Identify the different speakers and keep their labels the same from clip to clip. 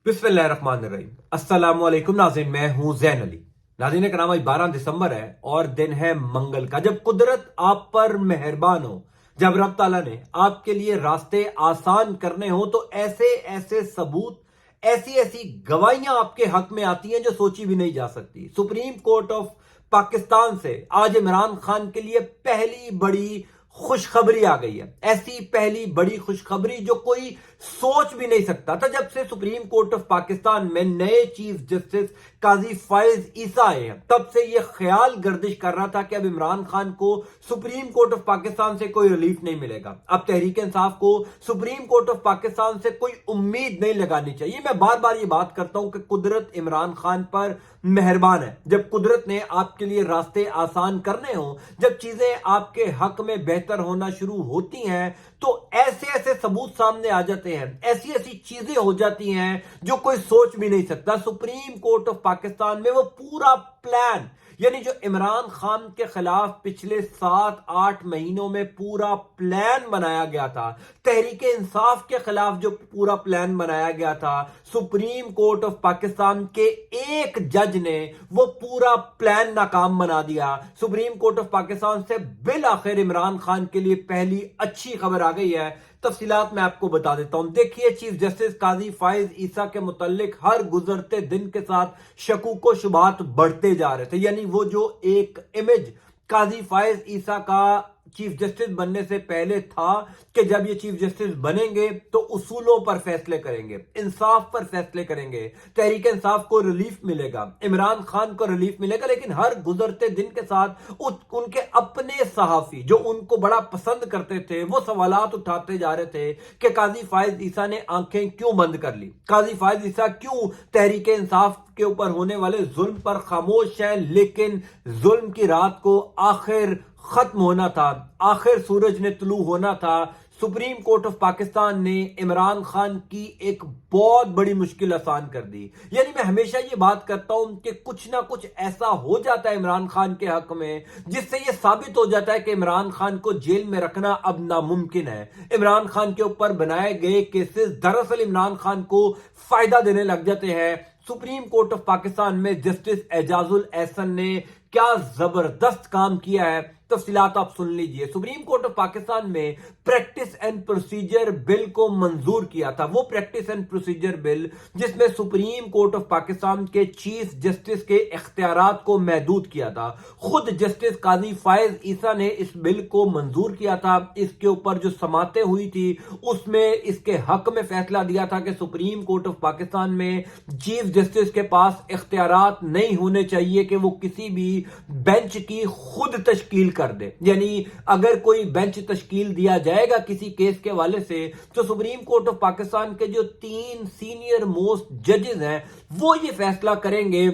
Speaker 1: बिस्मिल्लाहिर्रहमानिर्रहीम। अस्सलाम वालेकुम नाज़रीन, मैं हूं ज़ैन अली। नाज़रीन कराम, आज 12 दिसंबर है और दिन है मंगल का, जब कुदरत आप पर मेहरबान हो, जब रब ताला ने आपके लिए रास्ते आसान करने हो तो ऐसे ऐसे सबूत, ऐसी ऐसी गवाहियां आपके हक में आती हैं जो सोची भी नहीं जा सकती। सुप्रीम कोर्ट ऑफ पाकिस्तान से आज इमरान खान के लिए पहली बड़ी खुशखबरी आ गई है। ऐसी पहली बड़ी खुशखबरी जो कोई सोच भी नहीं सकता था। जब से सुप्रीम कोर्ट ऑफ पाकिस्तान में नए चीफ जस्टिस काजी फायज ईसा आए हैं, तब से यह ख्याल गर्दिश कर रहा था कि अब इमरान खान को सुप्रीम कोर्ट ऑफ पाकिस्तान से कोई रिलीफ नहीं मिलेगा। अब तहरीक इंसाफ को सुप्रीम कोर्ट ऑफ पाकिस्तान से कोई उम्मीद नहीं लगानी चाहिए। मैं बार बार ये बात करता हूं कि कुदरत इमरान खान पर मेहरबान है। जब कुदरत ने आपके लिए रास्ते आसान करने हो, जब चीजें आपके हक में बेहतर होना शुरू होती हैं, तो ऐसे ऐसे सबूत सामने आ जाते हैं, ऐसी ऐसी चीजें हो जाती हैं जो कोई सोच भी नहीं सकता। सुप्रीम कोर्ट ऑफ पाकिस्तान में वो पूरा प्लान, यानी जो इमरान खान के खिलाफ पिछले 7-8 महीनों में पूरा प्लान बनाया गया था, तहरीक इंसाफ के खिलाफ जो पूरा प्लान बनाया गया था, सुप्रीम कोर्ट ऑफ पाकिस्तान के एक जज ने वो पूरा प्लान नाकाम बना दिया। सुप्रीम कोर्ट ऑफ पाकिस्तान से बिल आखिर इमरान खान के लिए पहली अच्छी खबर आ गई है। तफसीलात मैं आपको बता देता हूं। देखिए, चीफ जस्टिस काजी फायज ईसा के मुतालिक हर गुजरते दिन के साथ शकूक व शुबात बढ़ते जा रहे थे। यानी वो जो एक इमेज काजी फायज ईसा का चीफ जस्टिस बनने से पहले था कि जब ये चीफ जस्टिस बनेंगे तो उसूलों पर फैसले करेंगे, इंसाफ पर फैसले करेंगे, तहरीक इंसाफ को रिलीफ मिलेगा, इमरान खान को रिलीफ मिलेगा। लेकिन हर गुजरते दिन के साथ उनके अपने सहाफी जो उनको बड़ा पसंद करते थे, वो सवालात उठाते जा रहे थे कि काजी फायज ईसा ने आंखें क्यों बंद कर ली, काजी फायज ईसा क्यों तहरीक इंसाफ के ऊपर होने वाले जुल्म पर खामोश है। लेकिन जुल्म की रात को आखिर खत्म होना था, आखिर सूरज ने तुलू होना था। सुप्रीम कोर्ट ऑफ पाकिस्तान ने इमरान खान की एक बहुत बड़ी मुश्किल आसान कर दी। यानी मैं हमेशा ये बात करता हूं कि कुछ ना कुछ ऐसा हो जाता है इमरान खान के हक में जिससे ये साबित हो जाता है कि इमरान खान को जेल में रखना अब नामुमकिन है। इमरान खान के ऊपर बनाए गए केसेस दरअसल इमरान खान को फायदा देने लग जाते हैं। सुप्रीम कोर्ट ऑफ पाकिस्तान में जस्टिस एजाजुल एहसन ने क्या जबरदस्त काम किया है, तफसीलात आप सुन लीजिए। सुप्रीम कोर्ट ऑफ पाकिस्तान में प्रैक्टिस एंड प्रोसीजर बिल को मंजूर किया था। वो प्रैक्टिस एंड प्रोसीजर बिल जिसमें सुप्रीम कोर्ट ऑफ पाकिस्तान के चीफ जस्टिस के इख्तियारात को महदूद किया था। खुद जस्टिस काजी फायज ईसा ने इस बिल को मंजूर किया था। इसके ऊपर जो समातें हुई थी उसमें इसके हक में फैसला दिया था कि सुप्रीम कोर्ट ऑफ पाकिस्तान में चीफ जस्टिस के पास इख्तियारात नहीं होने चाहिए कि वो किसी भी बेंच की खुद तश्कील कर दे। यानी अगर कोई बेंच तश्कील दिया जाएगा किसी केस के हवाले से, तो सुप्रीम कोर्ट ऑफ पाकिस्तान के जो 3 सीनियर मोस्ट जजेस हैं वो ये फैसला करेंगे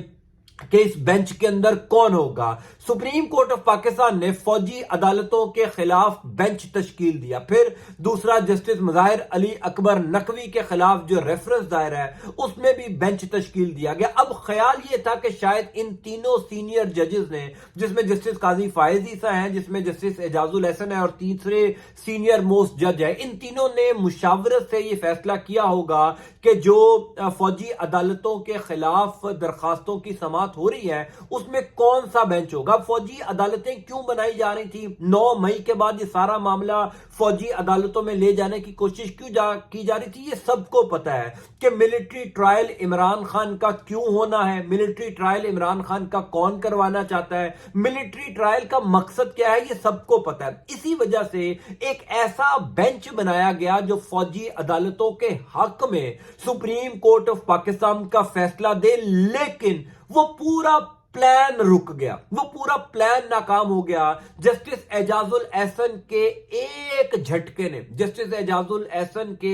Speaker 1: कि इस बेंच के अंदर कौन होगा। सुप्रीम कोर्ट ऑफ पाकिस्तान ने फौजी अदालतों के खिलाफ बेंच तश्कील दिया। फिर दूसरा जस्टिस मुजाहिर अली अकबर नकवी के खिलाफ जो रेफरेंस दायर है उसमें भी बेंच तश्कील दिया गया। अब ख्याल ये था कि शायद इन तीनों सीनियर जजेस ने, जिसमें जस्टिस काजी फायज ईसा हैं, जिसमें जस्टिस एजाजुल एहसन है और तीसरे सीनियर मोस्ट जज है, इन तीनों ने मुशावरत से यह फैसला किया होगा कि जो फौजी अदालतों के खिलाफ दरखास्तों की समाअत हो रही है उसमें कौन सा बेंच होगा। फौजी अदालतें क्यों बनाई जा रही थी, 9 मई के बाद ये सारा मामला फौजी अदालतों में ले जाने की कोशिश क्यों की जा रही थी, ये सबको पता है कि मिलिट्री ट्रायल इमरान खान का क्यों होना है, मिलिट्री ट्रायल इमरान खान का कौन करवाना चाहता है, मिलिट्री ट्रायल का मकसद क्या है, ये सबको पता है। इसी वजह से एक ऐसा बेंच बनाया गया जो फौजी अदालतों के हक में सुप्रीम कोर्ट ऑफ पाकिस्तान का फैसला दे। लेकिन वो पूरा प्लान रुक गया, वो पूरा प्लान नाकाम हो गया। जस्टिस एजाजुल एहसन के एक झटके ने, जस्टिस एजाजुल एहसन के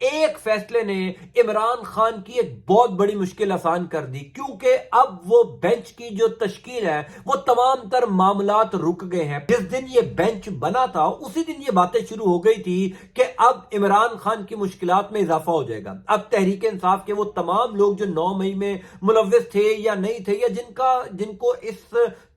Speaker 1: एक फैसले ने इमरान खान की एक बहुत बड़ी मुश्किल आसान कर दी, क्योंकि अब वो बेंच की जो तश्कील है वो तमाम तर मामलात रुक गए हैं। जिस दिन ये बेंच बना था उसी दिन ये बातें शुरू हो गई थी कि अब इमरान खान की मुश्किलात में इजाफा हो जाएगा। अब तहरीक इंसाफ के वो तमाम लोग जो 9 मई में मुलव्विस थे या नहीं थे, या जिनको इस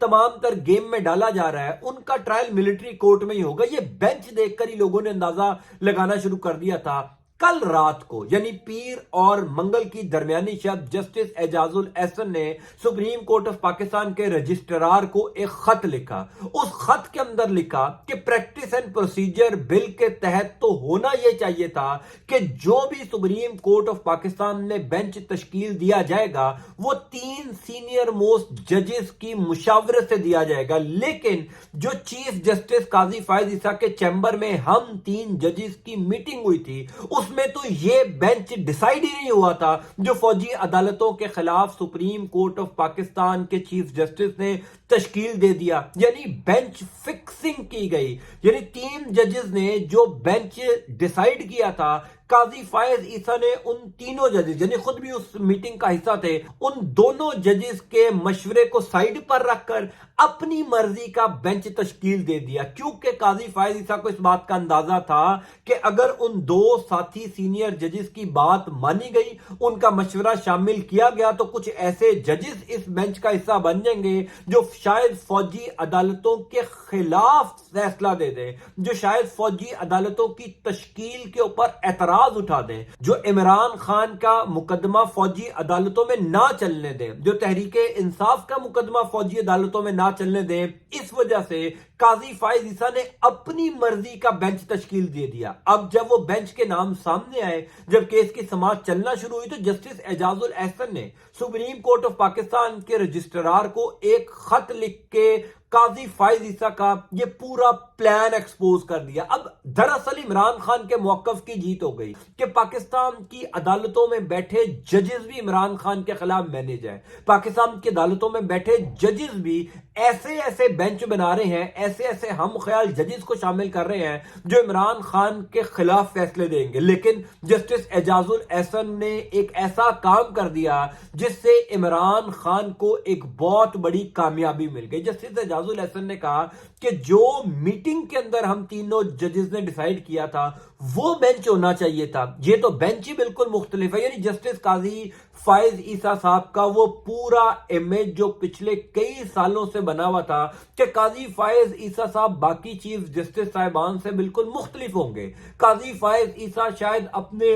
Speaker 1: तमाम तर गेम में डाला जा रहा है, उनका ट्रायल मिलिट्री कोर्ट में ही होगा। ये बेंच देखकर ही लोगों ने अंदाजा लगाना शुरू कर दिया था کل رات کو یعنی پیر اور منگل کی درمیانی شب جسٹس اعجاز الاحسن نے سپریم کورٹ آف پاکستان کے رجسٹرار کو ایک خط لکھا. اس خط کے اندر لکھا کہ پریکٹس اینڈ پروسیجر بل کے تحت تو ہونا یہ چاہیے تھا کہ جو بھی سپریم کورٹ آف پاکستان میں بینچ تشکیل دیا جائے گا وہ 3 سینئر موسٹ ججز کی مشاورت سے دیا جائے گا، لیکن جو چیف جسٹس قاضی فائز عیسیٰ کے چیمبر میں ہم 3 ججز کی میٹنگ ہوئی تھی اس میں تو یہ بینچ ڈیسائیڈ ہی نہیں ہوا تھا جو فوجی عدالتوں کے خلاف سپریم کورٹ آف پاکستان کے چیف جسٹس نے تشکیل دے دیا. یعنی بینچ فکسنگ کی گئی، یعنی 3 ججز نے جو بینچ ڈیسائیڈ کیا تھا قاضی فائز عیسیٰ نے ان تینوں ججز یعنی خود بھی اس میٹنگ کا حصہ تھے، ان دونوں ججز کے مشورے کو سائیڈ پر رکھ کر اپنی مرضی کا بینچ تشکیل دے دیا، کیونکہ قاضی فائز عیسیٰ کو اس بات کا اندازہ تھا کہ اگر ان 2 ساتھی سینئر ججز کی بات مانی گئی، ان کا مشورہ شامل کیا گیا تو کچھ ایسے ججز اس بینچ کا حصہ بن جائیں گے جو شاید فوجی عدالتوں کے خلاف فیصلہ دے دیں، جو شاید فوجی عدالتوں کی تشکیل کے اوپر اعتراض اٹھا دیں، جو عمران خان کا مقدمہ فوجی عدالتوں میں نہ چلنے دیں، جو تحریک انصاف کا مقدمہ فوجی عدالتوں میں نہ چلنے دیں. اس وجہ سے قاضی فائز عیسیٰ نے اپنی مرضی کا بینچ تشکیل دے دیا. اب جب وہ بینچ کے نام سامنے آئے، جب کیس کی سماعت چلنا شروع ہوئی تو جسٹس اعجاز الاحسن نے سپریم کورٹ آف پاکستان کے رجسٹرار کو ایک خط لکھ کے قاضی فائز عیسیٰ کا یہ پورا پلان ایکسپوز کر دیا. اب دراصل عمران خان کے موقف کی جیت ہو گئی کہ پاکستان کی عدالتوں میں بیٹھے ججز بھی عمران خان کے خلاف مینیج ہیں، پاکستان کی عدالتوں میں بیٹھے ججز بھی ایسے بینچ بنا رہے ہیں، ایسے ہم خیال ججز کو شامل کر رہے ہیں جو عمران خان کے خلاف فیصلے دیں گے. لیکن جسٹس اعجاز الاحسن نے ایک ایسا کام کر دیا جس سے عمران خان کو ایک بہت بڑی کامیابی مل گئی. جسٹس اعجاز الاحسن نے کہا کہ جو میٹنگ کے اندر ہم تینوں ججز نے ڈیسائیڈ کیا تھا وہ بینچ ہونا چاہیے تھا، یہ تو بینچ ہی بالکل مختلف ہے. یعنی جسٹس قاضی فائز عیسیٰ صاحب کا وہ پورا امیج جو پچھلے کئی سالوں سے بنا ہوا تھا کہ قاضی فائز عیسیٰ صاحب باقی چیف جسٹس صاحبان سے بالکل مختلف ہوں گے، قاضی فائز عیسیٰ شاید اپنے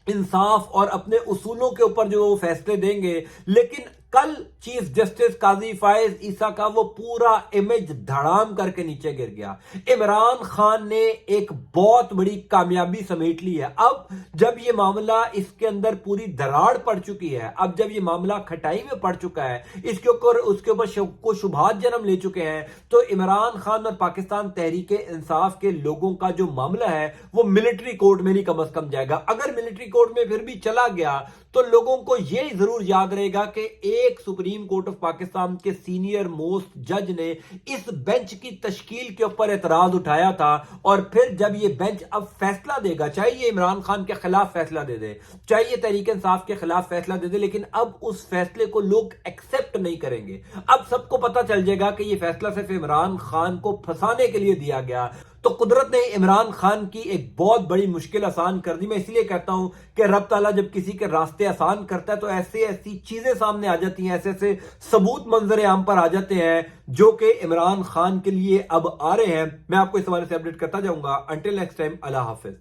Speaker 1: انصاف اور اپنے اصولوں کے اوپر جو وہ فیصلے دیں گے، لیکن کل چیف جسٹس قاضی فائز عیسیٰ کا وہ پورا امیج دھڑام کر کے نیچے گر گیا. عمران خان نے ایک بہت بڑی کامیابی سمیٹ لی ہے. اب جب یہ معاملہ اس کے اندر پوری دراڑ پڑ چکی ہے، اب جب یہ معاملہ کھٹائی میں پڑ چکا ہے، اس کے اوپر شک و شبہات جنم لے چکے ہیں، تو عمران خان اور پاکستان تحریک انصاف کے لوگوں کا جو معاملہ ہے وہ ملٹری کورٹ میں نہیں کم از کم جائے گا. اگر ملٹری کورٹ میں پھر بھی چلا گیا تو لوگوں کو یہ ضرور یاد رہے گا کہ ایک سپریم کورٹ آف پاکستان کے سینئر موسٹ جج نے اس بینچ کی تشکیل کے اوپر اعتراض اٹھایا تھا، اور پھر جب یہ بینچ اب فیصلہ دے گا، چاہے یہ عمران خان کے خلاف فیصلہ دے دے، چاہے یہ تحریک انصاف کے خلاف فیصلہ دے دے، لیکن اب اس فیصلے کو لوگ ایکسپٹ نہیں کریں گے. اب سب کو پتا چل جائے گا کہ یہ فیصلہ صرف عمران خان کو پھنسانے کے لیے دیا گیا. تو قدرت نے عمران خان کی ایک بہت بڑی مشکل آسان کر دی. میں اس لیے کہتا ہوں کہ رب تعالیٰ جب کسی کے راستے آسان کرتا ہے تو ایسی چیزیں سامنے آ جاتی ہیں، ایسے ثبوت منظر عام پر آ جاتے ہیں جو کہ عمران خان کے لیے اب آ رہے ہیں. میں آپ کو اس حوالے سے اپڈیٹ کرتا جاؤں گا. انٹل نیکسٹ ٹائم، اللہ حافظ.